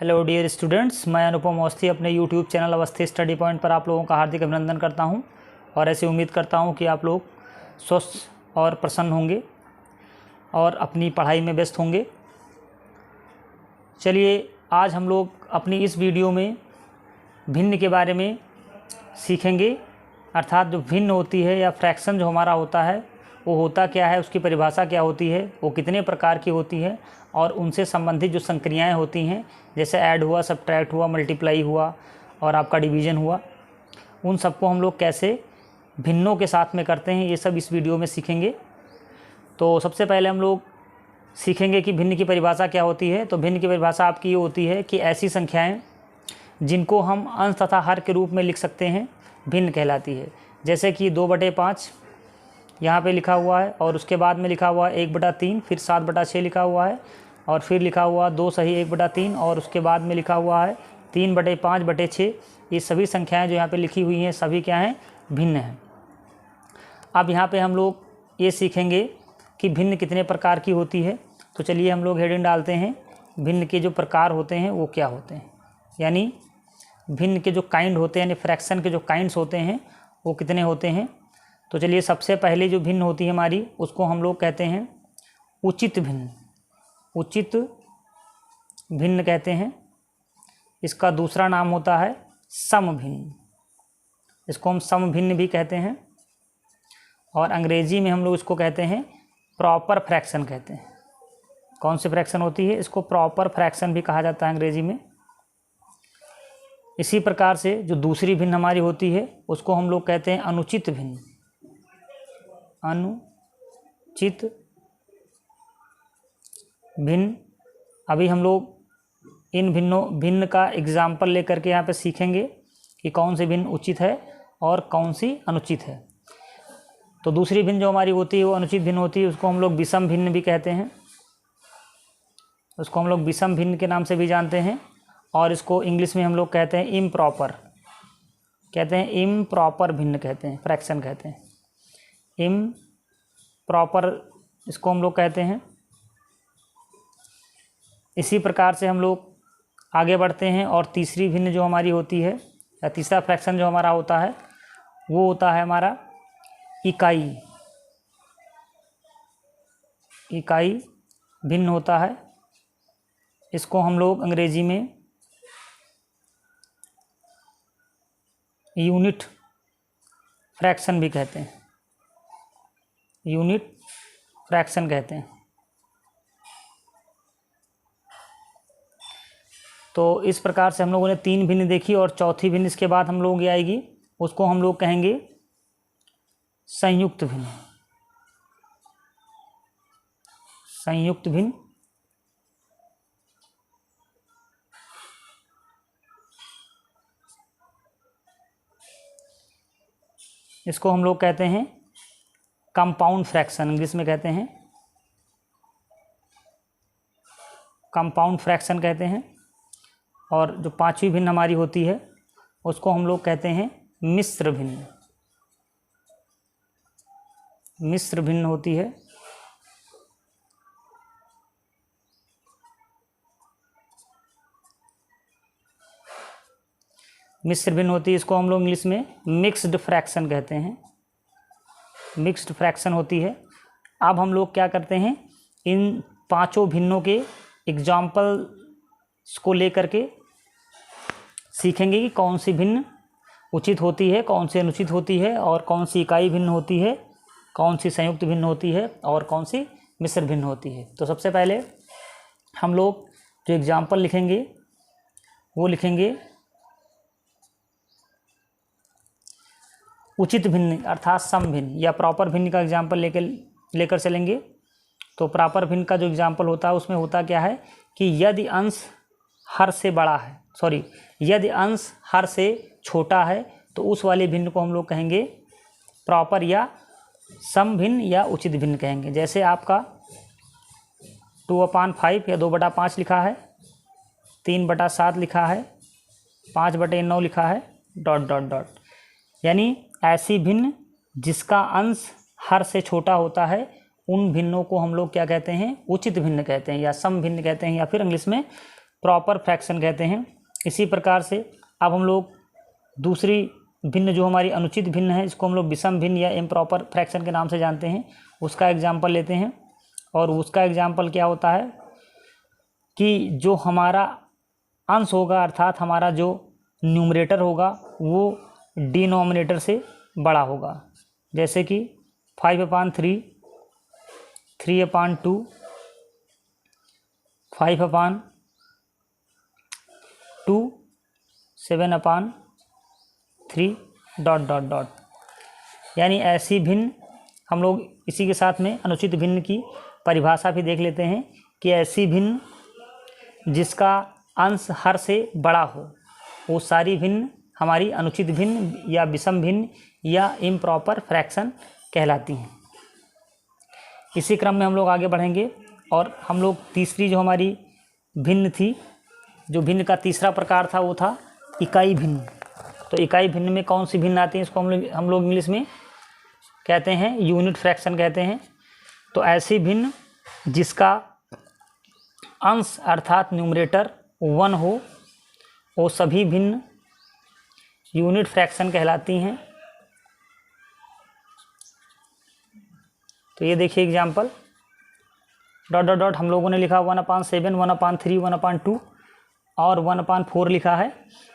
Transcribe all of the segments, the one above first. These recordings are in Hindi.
हेलो डियर स्टूडेंट्स, मैं अनुपम अवस्थी अपने YouTube channel Awasthi study point पर आप लोगों का हार्दिक अभिनंदन करता हूं और ऐसे उम्मीद करता हूं कि आप लोग स्वस्थ और प्रसन्न होंगे और अपनी पढ़ाई में व्यस्त होंगे। चलिए आज हम लोग अपनी इस वीडियो में भिन्न के बारे में सीखेंगे, अर्थात जो भिन्न होती है या फ्रैक्शन जो हमारा होता है वो होता क्या है, उसकी परिभाषा क्या होती है, वो कितने प्रकार की होती है और उनसे संबंधित जो संक्रियाएं होती हैं जैसे ऐड हुआ, सब्ट्रैक्ट हुआ, मल्टीप्लाई हुआ और आपका डिवीज़न हुआ, उन सबको हम लोग कैसे भिन्नों के साथ में करते हैं ये सब इस वीडियो में सीखेंगे। तो सबसे पहले हम लोग सीखेंगे कि भिन्न की परिभाषा क्या होती है। तो भिन्न की परिभाषा आपकी ये होती है कि ऐसी संख्याएँ जिनको हम अंश तथा हर के रूप में लिख सकते हैं भिन्न कहलाती है। जैसे कि 2/5 यहाँ पे लिखा हुआ है और उसके बाद में लिखा हुआ है 1/3, फिर 7/6 लिखा हुआ है और फिर लिखा हुआ 2 सही 1/3 और उसके बाद में लिखा हुआ है 3/5/6। ये सभी संख्याएं जो यहाँ पे लिखी हुई हैं सभी क्या हैं, भिन्न हैं। अब यहाँ पे हम लोग ये सीखेंगे कि भिन्न कितने प्रकार की होती है। तो चलिए हम लोग हेडिंग डालते हैं, भिन्न के जो प्रकार होते हैं वो क्या होते हैं, यानी भिन्न के जो काइंड होते हैं, यानी फ्रैक्शन के जो काइंड्स होते हैं वो कितने होते हैं। तो चलिए सबसे पहले जो भिन्न होती है हमारी उसको हम लोग कहते हैं उचित भिन्न। उचित भिन्न कहते हैं। इसका दूसरा नाम होता है सम भिन्न, इसको हम सम भिन्न भी कहते हैं और अंग्रेजी में हम लोग इसको कहते हैं प्रॉपर फ्रैक्शन कहते हैं। कौन सी फ्रैक्शन होती है, इसको प्रॉपर फ्रैक्शन भी कहा जाता है अंग्रेजी में। इसी प्रकार से जो दूसरी भिन्न हमारी होती है उसको हम लोग कहते हैं अनुचित भिन्न। अनुचित भिन्न। अभी हम लोग इन भिन्न का एग्जाम्पल लेकर के यहाँ पे सीखेंगे कि कौन सी भिन्न उचित है और कौन सी अनुचित है। तो दूसरी भिन्न जो हमारी होती है वो अनुचित भिन्न होती है, उसको हम लोग विषम भिन्न भी कहते हैं। उसको हम लोग विषम भिन्न के नाम से भी जानते हैं और इसको इंग्लिश में हम लोग कहते हैं इम्प्रॉपर, कहते हैं इम्प्रॉपर भिन्न कहते हैं, फ्रैक्शन कहते हैं। इम्प्रॉपर इसको हम लोग कहते हैं। इसी प्रकार से हम लोग आगे बढ़ते हैं और तीसरी भिन्न जो हमारी होती है या तीसरा फ्रैक्शन जो हमारा होता है वो होता है हमारा इकाई। इकाई भिन्न होता है। इसको हम लोग अंग्रेजी में यूनिट फ्रैक्शन भी कहते हैं, यूनिट फ्रैक्शन कहते हैं। तो इस प्रकार से हम लोगों ने 3 भिन्न देखी और चौथी भिन्न इसके बाद हम लोग आएगी, उसको हम लोग कहेंगे संयुक्त भिन्न। संयुक्त भिन्न। इसको हम लोग कहते हैं कंपाउंड फ्रैक्शन, इंग्लिश में कहते हैं कंपाउंड फ्रैक्शन कहते हैं। और जो पांचवी भिन्न हमारी होती है उसको हम लोग कहते हैं मिश्र भिन्न। मिश्र भिन्न होती है। मिश्र भिन्न होती है, इसको हम लोग इंग्लिश में मिक्स्ड फ्रैक्शन कहते हैं। मिक्स्ड फ्रैक्शन होती है। अब हम लोग क्या करते हैं, इन पांचों भिन्नों के एग्जाम्पल्स को लेकर के सीखेंगे कि कौन सी भिन्न उचित होती है, कौन सी अनुचित होती है और कौन सी इकाई भिन्न होती है, कौन सी संयुक्त भिन्न होती है और कौन सी मिश्र भिन्न होती है। तो सबसे पहले हम लोग जो एग्जाम्पल लिखेंगे वो लिखेंगे उचित भिन्न अर्थात सम भिन्न या प्रॉपर भिन्न का एग्जाम्पल लेकर चलेंगे। तो प्रॉपर भिन्न का जो एग्जाम्पल होता है उसमें होता क्या है कि यदि अंश हर से बड़ा है, यदि अंश हर से छोटा है तो उस वाले भिन्न को हम लोग कहेंगे प्रॉपर या सम भिन्न या उचित भिन्न कहेंगे। जैसे आपका 2/5 या 2/5 लिखा है, 3/7 लिखा है, 5/9 लिखा है, ... यानी ऐसी भिन्न जिसका अंश हर से छोटा होता है उन भिन्नों को हम लोग क्या कहते हैं, उचित भिन्न कहते हैं या सम भिन्न कहते हैं या फिर इंग्लिश में प्रॉपर फ्रैक्शन कहते हैं। इसी प्रकार से अब हम लोग दूसरी भिन्न जो हमारी अनुचित भिन्न है, इसको हम लोग विषम भिन्न या इम्प्रॉपर फ्रैक्शन के नाम से जानते हैं, उसका एग्जाम्पल लेते हैं। और उसका एग्जाम्पल क्या होता है कि जो हमारा अंश होगा, अर्थात हमारा जो न्यूमरेटर होगा वो डिनोमिनेटर से बड़ा होगा। जैसे कि 5/3, 3/2, 5/2, 7/3 ... यानी ऐसी भिन्न हम लोग इसी के साथ में अनुचित भिन्न की परिभाषा भी देख लेते हैं कि ऐसी भिन्न जिसका अंश हर से बड़ा हो, वो सारी भिन्न हमारी अनुचित भिन्न या विषम भिन्न या इम्प्रॉपर फ्रैक्शन कहलाती हैं। इसी क्रम में हम लोग आगे बढ़ेंगे और हम लोग तीसरी जो हमारी भिन्न थी, जो भिन्न का तीसरा प्रकार था वो था इकाई भिन्न। तो इकाई भिन्न में कौन सी भिन्न आती है, इसको हम लोग इंग्लिश में कहते हैं यूनिट फ्रैक्शन कहते हैं। तो ऐसी भिन्न जिसका अंश अर्थात न्यूमरेटर 1 हो, वो सभी भिन्न यूनिट फ्रैक्शन कहलाती हैं। तो ये देखिए एग्जाम्पल, ... हम लोगों ने लिखा 1/7, 1/3, 1/2 और 1/4 लिखा है।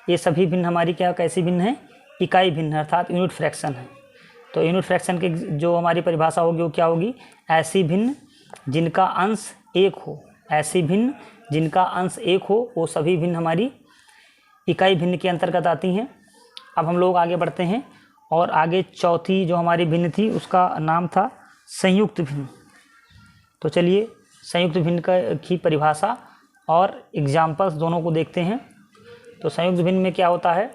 ये सभी भिन्न हमारी कैसी भिन्न है, इकाई भिन्न अर्थात यूनिट फ्रैक्शन है। तो यूनिट फ्रैक्शन की जो हमारी परिभाषा होगी वो क्या होगी, ऐसी भिन्न जिनका अंश 1 हो, ऐसी भिन्न जिनका अंश 1 हो वो सभी भिन्न हमारी इकाई भिन्न के अंतर्गत आती हैं। अब हम लोग आगे बढ़ते हैं और आगे चौथी जो हमारी भिन्न थी उसका नाम था संयुक्त भिन्न। तो चलिए संयुक्त भिन्न की परिभाषा और एग्जाम्पल्स दोनों को देखते हैं। तो संयुक्त भिन्न में क्या होता है,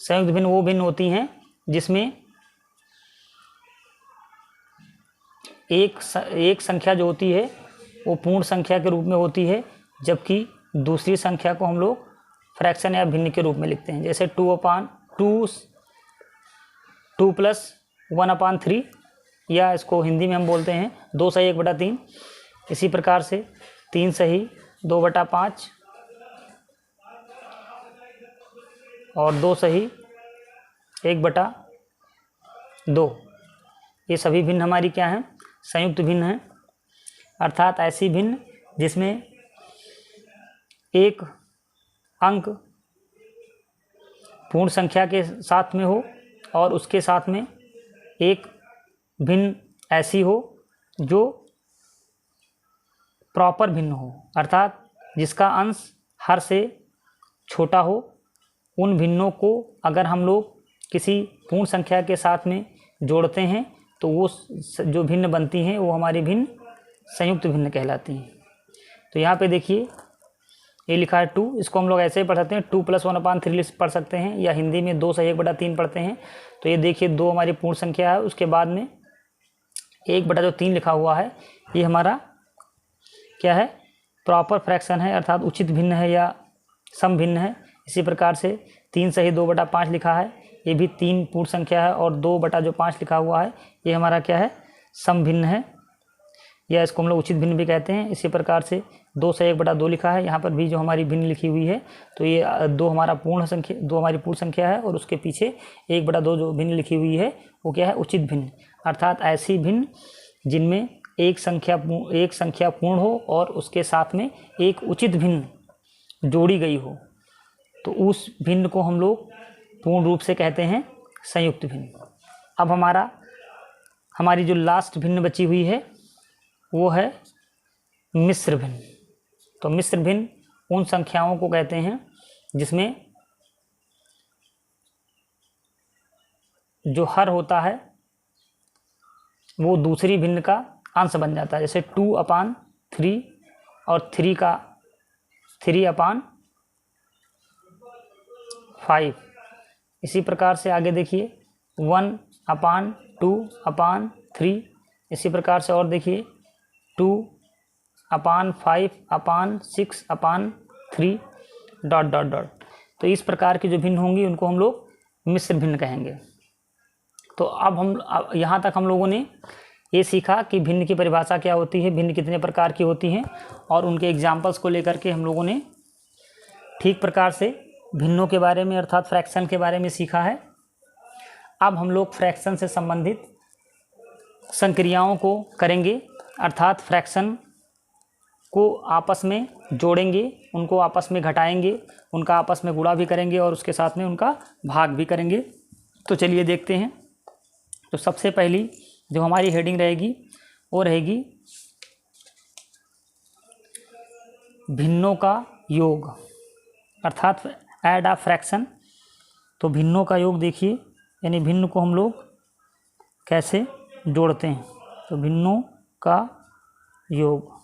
संयुक्त भिन्न वो भिन्न होती हैं जिसमें एक संख्या जो होती है वो पूर्ण संख्या के रूप में होती है, जबकि दूसरी संख्या को हम लोग फ्रैक्शन या भिन्न के रूप में लिखते हैं। जैसे 2 + 1/3 या इसको हिंदी में हम बोलते हैं 2 सही 1/3। इसी प्रकार से 3 सही 2/5 और 2 सही 1/2। ये सभी भिन्न हमारी क्या हैं, संयुक्त भिन्न हैं। अर्थात ऐसी भिन्न जिसमें एक अंक पूर्ण संख्या के साथ में हो और उसके साथ में एक भिन्न ऐसी हो जो प्रॉपर भिन्न हो, अर्थात जिसका अंश हर से छोटा हो। उन भिन्नों को अगर हम लोग किसी पूर्ण संख्या के साथ में जोड़ते हैं तो वो जो भिन्न बनती हैं वो हमारी भिन्न संयुक्त भिन्न कहलाती हैं। तो यहाँ पे देखिए ये लिखा है 2, इसको हम लोग ऐसे ही पढ़ सकते हैं 2 + 1/3 पढ़ सकते हैं, या हिंदी में 2 सही 1/3 पढ़ते हैं। तो ये देखिए 2 हमारी पूर्ण संख्या है, उसके बाद में 1/3 लिखा हुआ है, ये हमारा क्या है, प्रॉपर फ्रैक्शन है अर्थात उचित भिन्न है या सम भिन्न है। इसी प्रकार से 3 सही 2/5 लिखा है, ये भी 3 पूर्ण संख्या है और 2/5 लिखा हुआ है, ये हमारा क्या है, सम भिन्न है या इसको हम लोग उचित भिन्न भी कहते हैं। इसी प्रकार से 2 सही 1/2 लिखा है, यहाँ पर भी जो हमारी भिन्न लिखी हुई है तो ये 2 हमारी पूर्ण संख्या है और उसके पीछे 1/2 जो भिन्न लिखी हुई है वो क्या है, उचित भिन्न। अर्थात ऐसी भिन्न जिनमें एक संख्या पूर्ण हो और उसके साथ में एक उचित भिन्न जोड़ी गई हो, तो उस भिन्न को हम लोग पूर्ण रूप से कहते हैं संयुक्त भिन्न। अब हमारी जो लास्ट भिन्न बची हुई है वो है मिश्र भिन्न। तो मिश्र भिन्न उन संख्याओं को कहते हैं जिसमें जो हर होता है वो दूसरी भिन्न का अंश बन जाता है। जैसे 2/3 और 3 का 3/5। इसी प्रकार से आगे देखिए 1/2/3। इसी प्रकार से और देखिए 2/5/6/3 ... तो इस प्रकार की जो भिन्न होंगी उनको हम लोग मिश्र भिन्न कहेंगे। तो अब यहाँ तक हम लोगों ने ये सीखा कि भिन्न की परिभाषा क्या होती है, भिन्न कितने प्रकार की होती हैं, और उनके एग्जाम्पल्स को लेकर के हम लोगों ने ठीक प्रकार से भिन्नों के बारे में अर्थात फ्रैक्शन के बारे में सीखा है। अब हम लोग फ्रैक्शन से संबंधित संक्रियाओं को करेंगे, अर्थात फ्रैक्शन को आपस में जोड़ेंगे, उनको आपस में घटाएंगे, उनका आपस में गुणा भी करेंगे और उसके साथ में उनका भाग भी करेंगे। तो चलिए देखते हैं। तो सबसे पहली जो हमारी हेडिंग रहेगी वो रहेगी भिन्नों का योग, अर्थात ऐड अ फ्रैक्शन। तो भिन्नों का योग देखिए, यानी भिन्न को हम लोग कैसे जोड़ते हैं। तो भिन्नों का योग,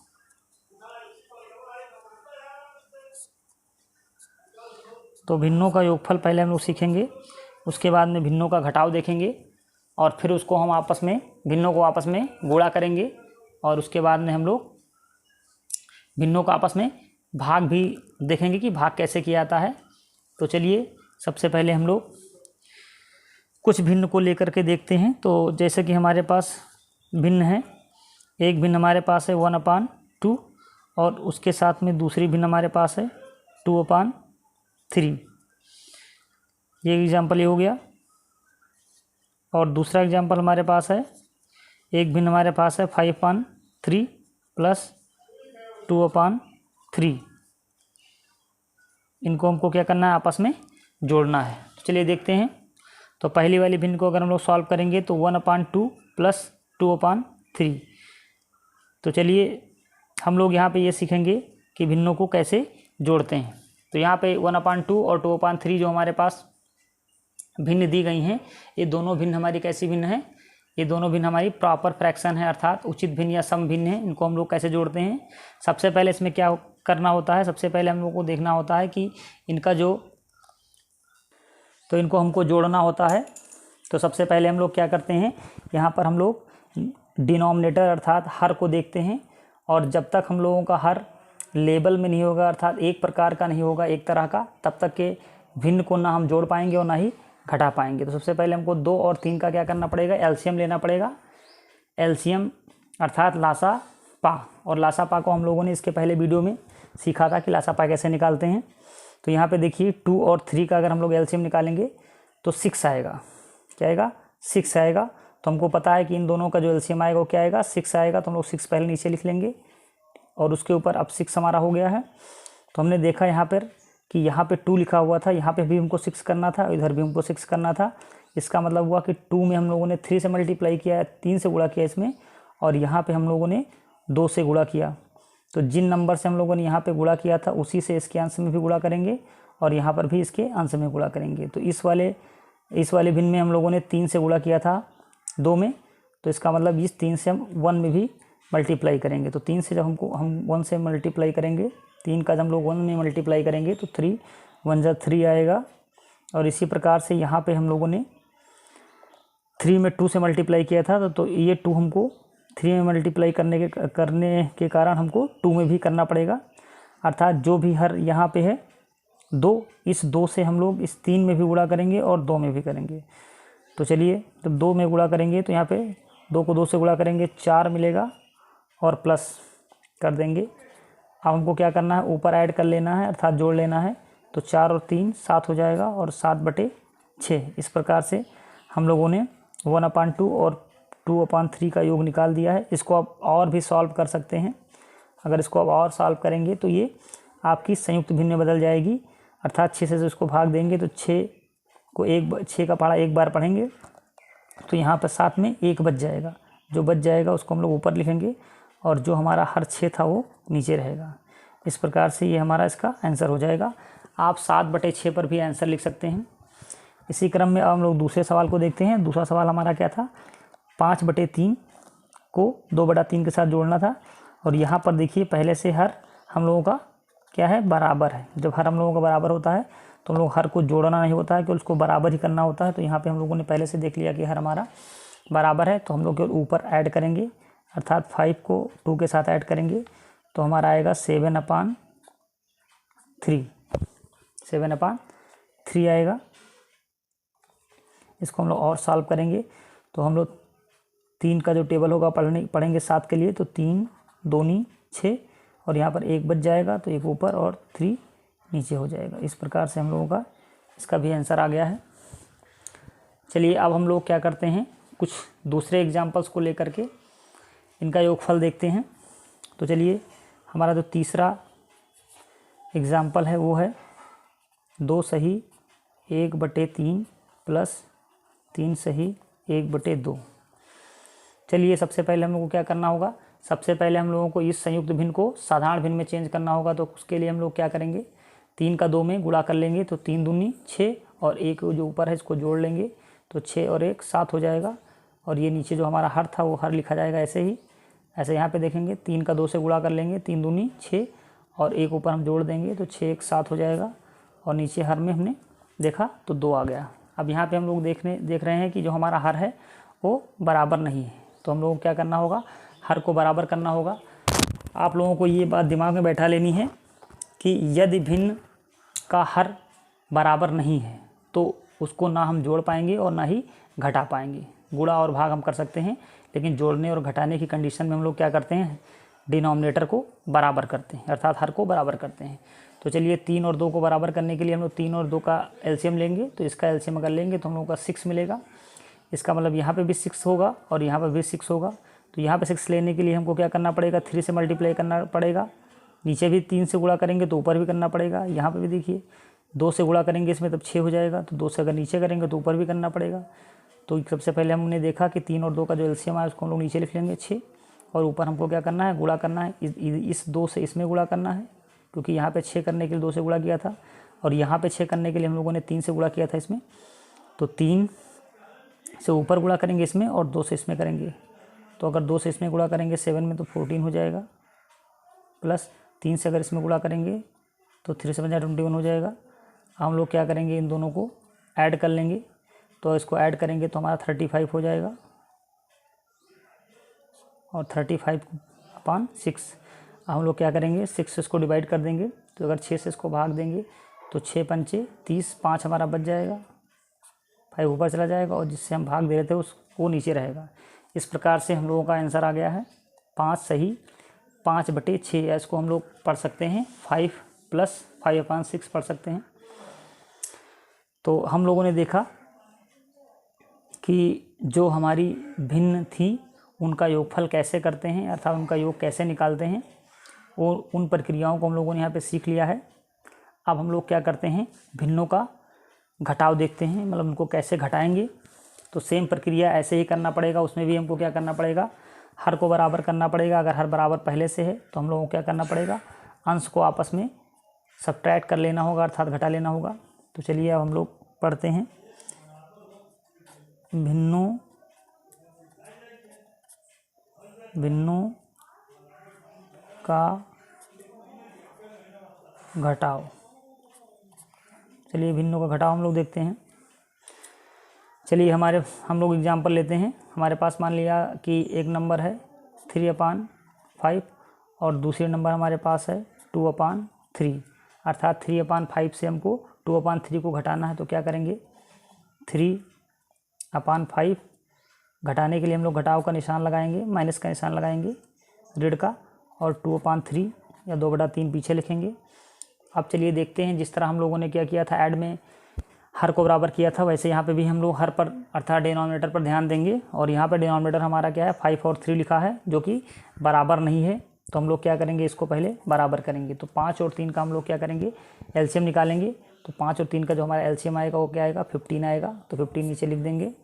तो भिन्नों का योगफल पहले हम लोग सीखेंगे, उसके बाद में भिन्नों का घटाव देखेंगे और फिर उसको हम आपस में भिन्नों को आपस में गुणा करेंगे और उसके बाद में हम लोग भिन्नों का आपस में भाग भी देखेंगे कि भाग कैसे किया जाता है। तो चलिए सबसे पहले हम लोग कुछ भिन्न को लेकर के देखते हैं। तो जैसे कि हमारे पास भिन्न है, एक भिन्न हमारे पास है 1/2 और उसके साथ में दूसरी भिन्न हमारे पास है 2/3। ये एग्जाम्पल ये हो गया। और दूसरा एग्जाम्पल हमारे पास है, एक भिन्न हमारे पास है 5/3 प्लस 2/3। इनको हमको क्या करना है, आपस में जोड़ना है। तो चलिए देखते हैं। तो पहली वाली भिन्न को अगर हम लोग सॉल्व करेंगे तो 1/2 प्लस 2/3। तो चलिए हम लोग यहाँ पे ये सीखेंगे कि भिन्नों को कैसे जोड़ते हैं। तो यहाँ पे 1/2 और 2/3 जो हमारे पास भिन्न दी गई हैं, ये दोनों भिन्न हमारी कैसी भिन्न है, ये दोनों भिन्न हमारी प्रॉपर फ्रैक्शन है, अर्थात उचित भिन्न या सम भिन्न है। इनको हम लोग कैसे जोड़ते हैं, सबसे पहले इसमें क्या करना होता है, सबसे पहले हम लोग को देखना होता है कि इनका जो, तो इनको हमको जोड़ना होता है। तो सबसे पहले हम लोग क्या करते हैं, यहाँ पर हम लोग डिनोमिनेटर अर्थात हर को देखते हैं, और जब तक हम लोगों का हर लेवल में नहीं होगा, अर्थात एक प्रकार का नहीं होगा, एक तरह का, तब तक के भिन्न को ना हम जोड़ पाएंगे और ना ही घटा पाएंगे। तो सबसे पहले हमको 2 और 3 का क्या करना पड़ेगा, एलसीएम लेना पड़ेगा। एलसीएम अर्थात लासा पा, और लासा पा को हम लोगों ने इसके पहले वीडियो में सीखा था कि लासा पा कैसे निकालते हैं। तो यहाँ पे देखिए 2 और 3 का अगर हम लोग एलसीएम निकालेंगे तो 6 आएगा। क्या आएगा, 6 आएगा। तो हमको पता है कि इन दोनों का जो एलसीएम आएगा वो क्या आएगा, 6 आएगा। तो हम लोग 6 पहले नीचे लिख लेंगे और उसके ऊपर अब 6 हमारा हो गया है। तो हमने देखा यहाँ पर कि यहाँ पे 2 लिखा हुआ था, यहाँ पे भी हमको 6 करना था, इधर भी हमको 6 करना था। इसका मतलब हुआ कि 2 में हम लोगों ने 3 से मल्टीप्लाई किया है, 3 से गुणा किया इसमें, और यहाँ पे हम लोगों ने 2 से गुणा किया। तो जिन नंबर से हम लोगों ने यहाँ पे गुणा किया था उसी से इसके अंश में भी गुणा करेंगे और यहाँ पर भी इसके अंश में गुणा करेंगे। तो इस वाले भिन्न में हम लोगों ने 3 से गुणा किया था 2 में, तो इसका मतलब इस 3 से हम 1 में भी मल्टीप्लाई करेंगे। तो 3 से जब हम 1 से मल्टीप्लाई करेंगे, 3 का जब हम लोग 1 में मल्टीप्लाई करेंगे तो 3 1 जा 3 आएगा। और इसी प्रकार से यहाँ पे हम लोगों ने 3 में 2 से मल्टीप्लाई किया था, तो ये 2 हमको 3 में मल्टीप्लाई करने के कारण हमको 2 में भी करना पड़ेगा। अर्थात जो भी हर यहाँ पे है 2, इस 2 से हम लोग इस 3 में भी गुणा करेंगे और 2 में भी करेंगे। तो चलिए जब 2 में गुणा करेंगे तो यहाँ पे 2 को 2 से गुणा करेंगे 4 मिलेगा और प्लस कर देंगे। अब हमको क्या करना है, ऊपर ऐड कर लेना है, अर्थात जोड़ लेना है। तो 4 और 3 7 हो जाएगा और 7/6। इस प्रकार से हम लोगों ने 1/2 और 2/3 का योग निकाल दिया है। इसको आप और भी सॉल्व कर सकते हैं। अगर इसको आप और सॉल्व करेंगे तो ये आपकी संयुक्त भिन्न में बदल जाएगी, अर्थात 6 से इसको भाग देंगे तो 6 का पहाड़ा एक बार पढ़ेंगे तो यहाँ पर साथ में 1 बच जाएगा। जो बच जाएगा उसको हम लोग ऊपर लिखेंगे और जो हमारा हर 6 था वो नीचे रहेगा। इस प्रकार से ये हमारा इसका आंसर हो जाएगा। आप 7/6 पर भी आंसर लिख सकते हैं। इसी क्रम में अब हम लोग दूसरे सवाल को देखते हैं। दूसरा सवाल हमारा क्या था, 5/3 को 2/3 के साथ जोड़ना था। और यहाँ पर देखिए पहले से हर हम लोगों का क्या है, बराबर है। जब हर हम लोगों का बराबर होता है तो हम लोग हर को जोड़ना नहीं होता है कि उसको बराबर ही करना होता है। तो यहाँ पे हम लोगों ने पहले से देख लिया कि हर हमारा बराबर है, तो हम लोग ऊपर ऐड करेंगे, अर्थात 5 को 2 के साथ ऐड करेंगे तो हमारा आएगा 7/3 आएगा। इसको हम लोग और सॉल्व करेंगे तो हम लोग 3 का जो टेबल होगा पढ़ेंगे 7 के लिए, तो 3 दूनी 6 और यहाँ पर 1 बच जाएगा, तो 1 ऊपर और 3 नीचे हो जाएगा। इस प्रकार से हम लोगों का इसका भी आंसर आ गया है। चलिए अब हम लोग क्या करते हैं, कुछ दूसरे एग्जाम्पल्स को लेकर के इनका योगफल देखते हैं। तो चलिए हमारा जो तीसरा एग्जाम्पल है वो है 2 सही 1/3 प्लस 3 सही 1/2। चलिए सबसे पहले हम लोग को क्या करना होगा, सबसे पहले हम लोगों को इस संयुक्त भिन्न को साधारण भिन्न में चेंज करना होगा। तो उसके लिए हम लोग क्या करेंगे, 3 का 2 में गुणा कर लेंगे, तो 3 दूनी 6 और 1 जो ऊपर है इसको जोड़ लेंगे, तो 6 और 1 7 हो जाएगा। और ये नीचे जो हमारा हर था वो हर लिखा जाएगा ऐसे ही। ऐसे यहाँ पे देखेंगे 3 का 2 से गुणा कर लेंगे, 3 दूनी 6 और 1 ऊपर हम जोड़ देंगे, तो 6 1 7 हो जाएगा। और नीचे हर में हमने देखा तो 2 आ गया। अब यहाँ पे हम लोग देख रहे हैं कि जो हमारा हर है वो बराबर नहीं है, तो हम लोगों को क्या करना होगा, हर को बराबर करना होगा। आप लोगों को ये बात दिमाग में बैठा लेनी है कि यदि भिन्न का हर बराबर नहीं है तो उसको ना हम जोड़ पाएंगे और ना ही घटा पाएंगे। गुणा और भाग हम कर सकते हैं, लेकिन जोड़ने और घटाने की कंडीशन में हम लोग क्या करते हैं, डिनोमिनेटर को बराबर करते हैं, अर्थात हर को बराबर करते हैं। तो चलिए 3 और 2 को बराबर करने के लिए हम लोग 3 और 2 का एलसीएम लेंगे, तो इसका एलसीएम अगर लेंगे तो हम लोगों का 6 मिलेगा। इसका मतलब यहाँ पे भी 6 होगा और यहाँ पे भी 6 होगा। तो यहाँ पे 6 लेने के लिए हमको क्या करना पड़ेगा, 3 से मल्टीप्लाई करना पड़ेगा। नीचे भी 3 से गुणा करेंगे तो ऊपर भी करना पड़ेगा। यहाँ पे भी देखिए 2 से गुणा करेंगे इसमें तब 6 हो जाएगा, तो 2 से अगर नीचे करेंगे तो ऊपर भी करना पड़ेगा। तो सबसे पहले हमने देखा कि 3 और 2 का जो एलसीएम है उसको हम लोग नीचे लिख लेंगे 6, और ऊपर हमको क्या करना है, गुणा करना है। इस 2 से इसमें गुणा करना है, क्योंकि यहाँ पे 6 करने के लिए 2 से गुणा किया था, और यहाँ पे 6 करने के लिए हम लोगों ने 3 से गुणा किया था इसमें। तो 3 से ऊपर गुणा करेंगे इसमें और 2 से इसमें करेंगे, तो अगर 2 से इसमें गुणा करेंगे 7 में तो 14 हो जाएगा, प्लस 3 से अगर इसमें गुणा करेंगे तो 3 से 21 हो जाएगा। हम लोग क्या करेंगे, इन दोनों को ऐड कर लेंगे, तो इसको ऐड करेंगे तो हमारा 35 हो जाएगा, और 35/6। हम लोग क्या करेंगे, 6 से इसको डिवाइड कर देंगे, तो अगर 6 से इसको भाग देंगे तो 6 पंचे 30, 5 हमारा बच जाएगा, 5 ऊपर चला जाएगा, और जिससे हम भाग दे रहे थे उसको नीचे रहेगा। इस प्रकार से हम लोगों का आंसर आ गया है 5 सही 5/6। इसको हम लोग पढ़ सकते हैं 5 + 5/6 पढ़ सकते हैं। तो हम लोगों ने देखा कि जो हमारी भिन्न थी उनका योगफल कैसे करते हैं, अर्थात उनका योग कैसे निकालते हैं, और उन प्रक्रियाओं को हम लोगों ने यहाँ पे सीख लिया है। अब हम लोग क्या करते हैं, भिन्नों का घटाव देखते हैं, मतलब उनको कैसे घटाएंगे। तो सेम प्रक्रिया ऐसे ही करना पड़ेगा, उसमें भी हमको क्या करना पड़ेगा, हर को बराबर करना पड़ेगा। अगर हर बराबर पहले से है तो हम लोगों को क्या करना पड़ेगा, अंश को आपस में सब्ट्रैक्ट कर लेना होगा, अर्थात घटा लेना होगा। तो चलिए अब हम लोग पढ़ते हैं, भिन्नों का घटाव। चलिए भिन्नों का घटाव हम लोग देखते हैं। चलिए हम लोग एग्जाम्पल लेते हैं। हमारे पास मान लिया कि एक नंबर है 3/5 और दूसरे नंबर हमारे पास है 2/3, अर्थात 3/5 से हमको 2/3 को घटाना है। तो क्या करेंगे, 3/5 घटाने के लिए हम लोग घटाव का निशान लगाएंगे, माइनस का निशान लगाएंगे ऋण का, और 2/3 या 2/3 पीछे लिखेंगे। अब चलिए देखते हैं, जिस तरह हम लोगों ने क्या किया था, ऐड में हर को बराबर किया था, वैसे यहाँ पे भी हम लोग हर पर अर्थात डिनोमिनेटर पर ध्यान देंगे। और यहाँ पर डिनोमिनेटर हमारा क्या है, 5 और 3 लिखा है, जो कि बराबर नहीं है। तो हम लोग क्या करेंगे, इसको पहले बराबर करेंगे। तो 5 और 3 का हम लोग क्या करेंगे, एलसीएम निकालेंगे। तो 5 और 3 का जो हमारा एलसीएम आएगा वो क्या आएगा, 15 आएगा। तो 15 नीचे लिख देंगे।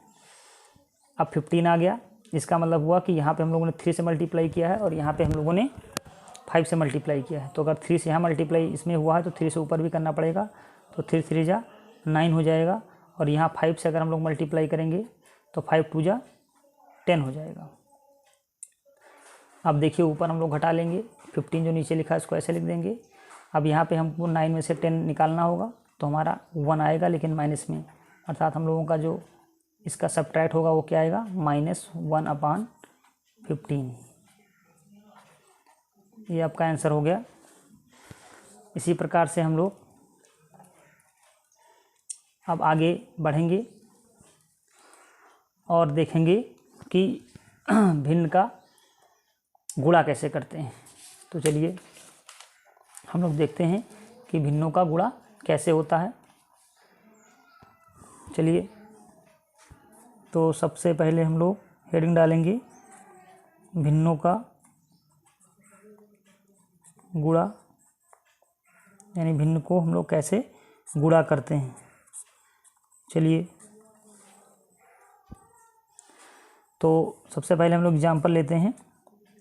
अब 15 आ गया, इसका मतलब हुआ कि यहाँ पे हम लोगों ने 3 से मल्टीप्लाई किया है और यहाँ पे हम लोगों ने 5 से मल्टीप्लाई किया है। तो अगर 3 से यहाँ मल्टीप्लाई इसमें हुआ है तो 3 से ऊपर भी करना पड़ेगा। तो 3 3 जा 9 हो जाएगा, और यहाँ 5 से अगर हम लोग मल्टीप्लाई करेंगे तो 5 2 जा 10 हो जाएगा। अब देखिए ऊपर हम लोग घटा लेंगे, 15 जो नीचे लिखा है इसको ऐसे लिख देंगे। अब यहाँ पे हमको 9 में से 10 निकालना होगा, तो हमारा 1 आएगा, लेकिन माइनस में, अर्थात हम लोगों का जो इसका सब्ट्रैक्ट होगा वो क्या आएगा, -1/15। ये आपका आंसर हो गया। इसी प्रकार से हम लोग अब आगे बढ़ेंगे और देखेंगे कि भिन्न का गुणा कैसे करते हैं। तो चलिए हम लोग देखते हैं कि भिन्नों का गुणा कैसे होता है। चलिए तो सबसे पहले हम लोग हेडिंग डालेंगे भिन्नों का गुणा, यानी भिन्न को हम लोग कैसे गुणा करते हैं। चलिए तो सबसे पहले हम लोग एग्जाम्पल लेते हैं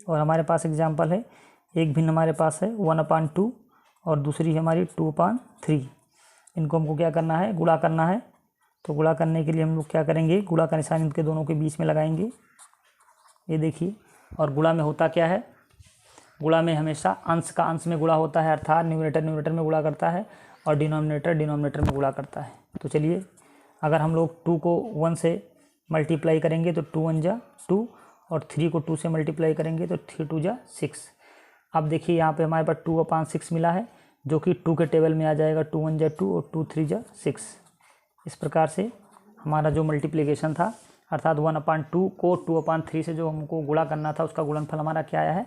और हमारे पास एग्जाम्पल है, एक भिन्न हमारे पास है 1/2 और दूसरी है हमारी 2/3। इनको हमको क्या करना है, गुणा करना है। तो गुणा करने के लिए हम लोग क्या करेंगे, गुणा का निशान इनके दोनों के बीच में लगाएंगे, ये देखिए। और गुणा में होता क्या है, गुणा में हमेशा अंश का अंश में गुणा होता है, अर्थात न्यूमरेटर न्यूमरेटर में गुणा करता है और डिनोमिनेटर डिनोमिनेटर में गुणा करता है। तो चलिए अगर हम लोग 2 को 1 से मल्टीप्लाई करेंगे तो 2 1 जा 2 और 3 को 2 से मल्टीप्लाई करेंगे तो 3 2 जा 6। अब देखिए यहाँ पे हमारे पास 2/6 मिला है, जो कि 2 के टेबल में आ जाएगा। 2 1 जा 2 और 2 3 जा 6। इस प्रकार से हमारा जो मल्टीप्लिकेशन था, अर्थात 1/2 को 2/3 से जो हमको गुणा करना था, उसका गुणनफल हमारा क्या आया है,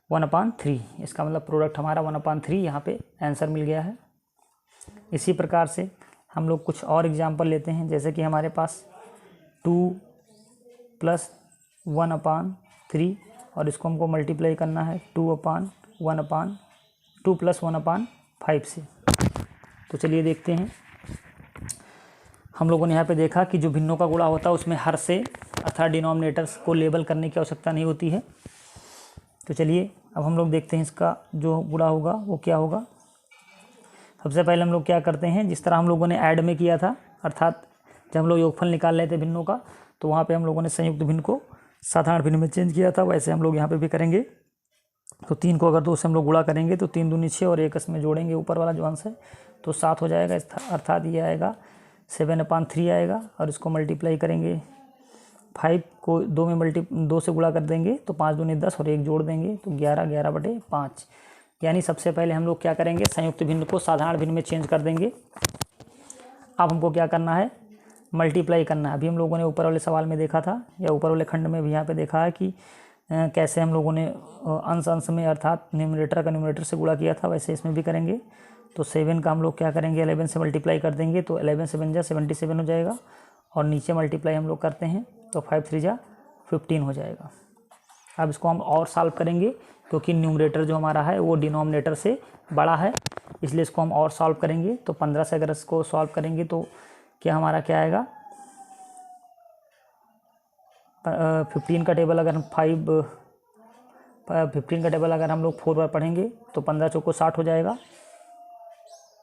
1/3। इसका मतलब प्रोडक्ट हमारा 1/3 यहाँ पे आंसर मिल गया है। इसी प्रकार से हम लोग कुछ और एग्जाम्पल लेते हैं, जैसे कि हमारे पास 2 + 1/3 और इसको हमको मल्टीप्लाई करना है 2 + 1/5 से। तो चलिए देखते हैं, हम लोगों ने यहाँ पे देखा कि जो भिन्नों का गुणा होता है उसमें हर से अर्थात डिनोमिनेटर्स को लेबल करने की आवश्यकता नहीं होती है। तो चलिए अब हम लोग देखते हैं इसका जो गुणा होगा वो क्या होगा। सबसे पहले हम लोग क्या करते हैं, जिस तरह हम लोगों ने ऐड में किया था, अर्थात जब हम लोग योगफल निकाल रहे थे भिन्नों का, तो वहाँ पे हम लोगों ने संयुक्त भिन्न को साधारण भिन्न में चेंज किया था, वैसे हम लोग यहाँ पे भी करेंगे। तो 3 को अगर 2 से हम लोग गुणा करेंगे तो 3 दूनी 6 और 1 इसमें जोड़ेंगे ऊपर वाला जो अंश है तो 7 हो जाएगा, अर्थात ये आएगा 7/3 आएगा। और इसको मल्टीप्लाई करेंगे, 5 को 2 से गुणा कर देंगे तो 5 दूनी 10 और 1 जोड़ देंगे तो 11/5। यानी सबसे पहले हम लोग क्या करेंगे, संयुक्त भिन्न को साधारण भिन्न में चेंज कर देंगे। अब हमको क्या करना है, मल्टीप्लाई करना है। अभी हम लोगों ने ऊपर वाले सवाल में देखा था, या ऊपर वाले खंड में भी यहाँ पे देखा है कि कैसे हम लोगों ने अंश अंश में अर्थात न्यूमरेटर का न्यूमरेटर से गुणा किया था, वैसे इसमें भी करेंगे। तो 7 का हम लोग क्या करेंगे, 11 से मल्टीप्लाई कर देंगे तो 11 7 जा 77 हो जाएगा। और नीचे मल्टीप्लाई हम लोग करते हैं तो 5 3 जा 15 हो जाएगा। अब इसको हम और सॉल्व करेंगे, क्योंकि न्यूमरेटर जो हमारा है वो डिनोमिनेटर से बड़ा है, इसलिए इसको हम और सॉल्व करेंगे। तो 15 से अगर इसको सॉल्व करेंगे तो क्या हमारा क्या आएगा, 15 का टेबल अगर हम 15 का टेबल अगर हम लोग 4 बार पढ़ेंगे तो 15 चौको 60 हो जाएगा,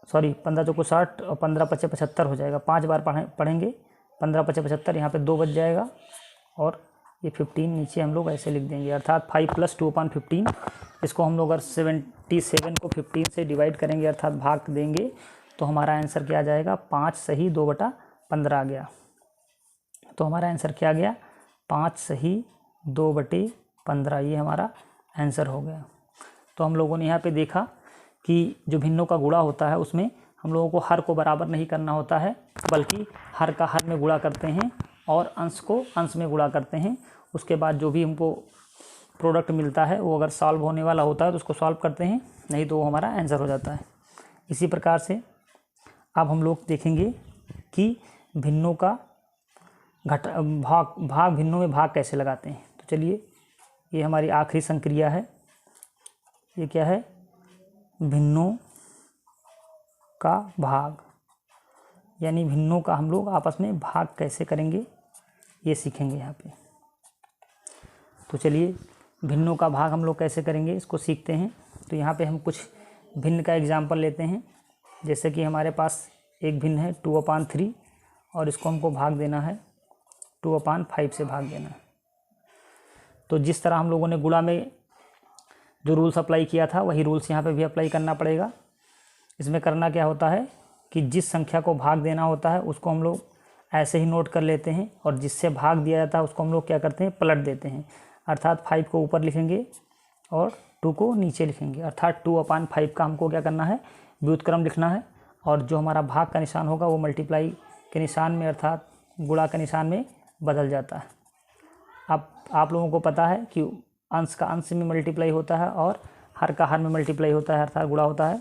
सॉरी 15 चौको 60 और 15 5 75 हो जाएगा। 5 बार पढ़ेंगे, 15 5 75, यहाँ पे 2 बच जाएगा और ये 15 नीचे हम लोग ऐसे लिख देंगे, अर्थात 5 + 2/15। इसको हम लोग अगर 77 को 15 से डिवाइड करेंगे अर्थात भाग देंगे तो हमारा आंसर क्या आ जाएगा, 5 सही 2/15 आ गया। तो हमारा आंसर क्या आ गया, 5 सही 2/15, ये हमारा आंसर हो गया। तो हम लोगों ने यहाँ पे देखा कि जो भिन्नों का गुणा होता है उसमें हम लोगों को हर को बराबर नहीं करना होता है, बल्कि हर का हर में गुणा करते हैं और अंश को अंश में गुणा करते हैं। उसके बाद जो भी हमको प्रोडक्ट मिलता है वो अगर सॉल्व होने वाला होता है तो उसको सॉल्व करते हैं, नहीं तो वो हमारा आंसर हो जाता है। इसी प्रकार से अब हम लोग देखेंगे कि भिन्नों का भाग भिन्नों में भाग कैसे लगाते हैं। तो चलिए ये हमारी आखिरी संक्रिया है, ये क्या है, भिन्नों का भाग, यानी भिन्नों का हम लोग आपस में भाग कैसे करेंगे ये सीखेंगे यहाँ पे। तो चलिए भिन्नों का भाग हम लोग कैसे करेंगे इसको सीखते हैं। तो यहाँ पे हम कुछ भिन्न का एग्जाम्पल लेते हैं, जैसे कि हमारे पास एक भिन्न है 2/3 और इसको हमको भाग देना है 2/5 से भाग देना है। तो जिस तरह हम लोगों ने गुणा में जो रूल्स अप्लाई किया था वही रूल्स यहाँ पे भी अप्लाई करना पड़ेगा। इसमें करना क्या होता है कि जिस संख्या को भाग देना होता है उसको हम लोग ऐसे ही नोट कर लेते हैं और जिससे भाग दिया जाता है उसको हम लोग क्या करते हैं, पलट देते हैं। अर्थात 5 को ऊपर लिखेंगे और 2 को नीचे लिखेंगे, अर्थात 2/5 का हमको क्या करना है, व्युत्क्रम लिखना है। और जो हमारा भाग का निशान होगा वो मल्टीप्लाई के निशान में अर्थात गुणा के निशान में बदल जाता है। आप लोगों को पता है कि अंश का अंश में मल्टीप्लाई होता है और हर का हर में मल्टीप्लाई होता है, अर्थात गुणा होता है।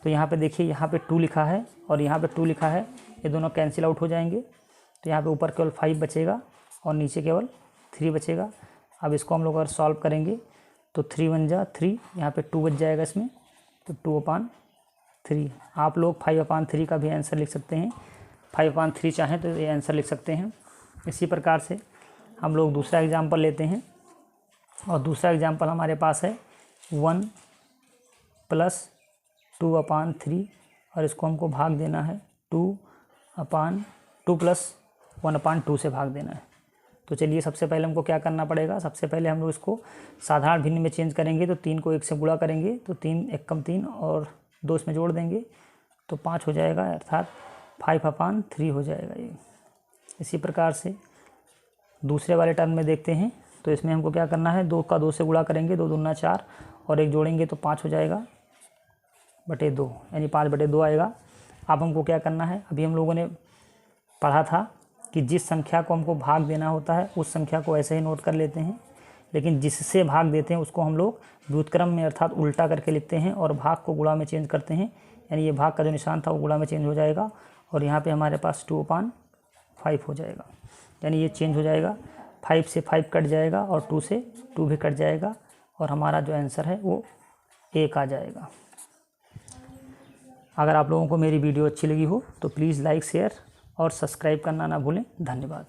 तो यहाँ पे देखिए, यहाँ पे 2 लिखा है और यहाँ पे 2 लिखा है, ये दोनों कैंसिल आउट हो जाएंगे। तो यहाँ पे ऊपर केवल 5 बचेगा और नीचे केवल 3 बचेगा। अब इसको हम लोग अगर सॉल्व करेंगे तो 3 1 जा 3, यहाँ पे 2 बच जाएगा इसमें, तो 2/3। आप लोग 5/3 का भी आंसर लिख सकते हैं, 5/3 चाहें तो ये आंसर लिख सकते हैं। इसी प्रकार से हम लोग दूसरा एग्जाम्पल लेते हैं और दूसरा एग्जाम्पल हमारे पास है 1 + 2/3 और इसको हमको भाग देना है 2 + 1/2 से भाग देना है। तो चलिए सबसे पहले हमको क्या करना पड़ेगा, सबसे पहले हम लोग इसको साधारण भिन्न में चेंज करेंगे। तो 3 को 1 से गुणा करेंगे तो 3 1 कम 3 और 2 इसमें जोड़ देंगे तो 5 हो जाएगा, अर्थात 5/3 हो जाएगा ये। इसी प्रकार से दूसरे वाले टर्म में देखते हैं। तो इसमें हमको क्या करना है, 2 का 2 से गुणा करेंगे, 2 दूना 4 और 1 जोड़ेंगे तो 5 हो जाएगा बटे 2, यानी 5/2 आएगा। अब हमको क्या करना है, अभी हम लोगों ने पढ़ा था कि जिस संख्या को हमको भाग देना होता है उस संख्या को ऐसे ही नोट कर लेते हैं, लेकिन जिससे भाग देते हैं उसको हम लोग व्युत्क्रम में अर्थात उल्टा करके लिखते हैं और भाग को गुणा में चेंज करते हैं। यानी ये भाग का जो निशान था वो गुणा में चेंज हो जाएगा और यहाँ पे हमारे पास 2/5 हो जाएगा, यानी ये चेंज हो जाएगा। 5 से 5 कट जाएगा और 2 से 2 भी कट जाएगा और हमारा जो आंसर है वो 1 आ जाएगा। अगर आप लोगों को मेरी वीडियो अच्छी लगी हो तो प्लीज़ लाइक, शेयर और सब्सक्राइब करना ना भूलें। धन्यवाद।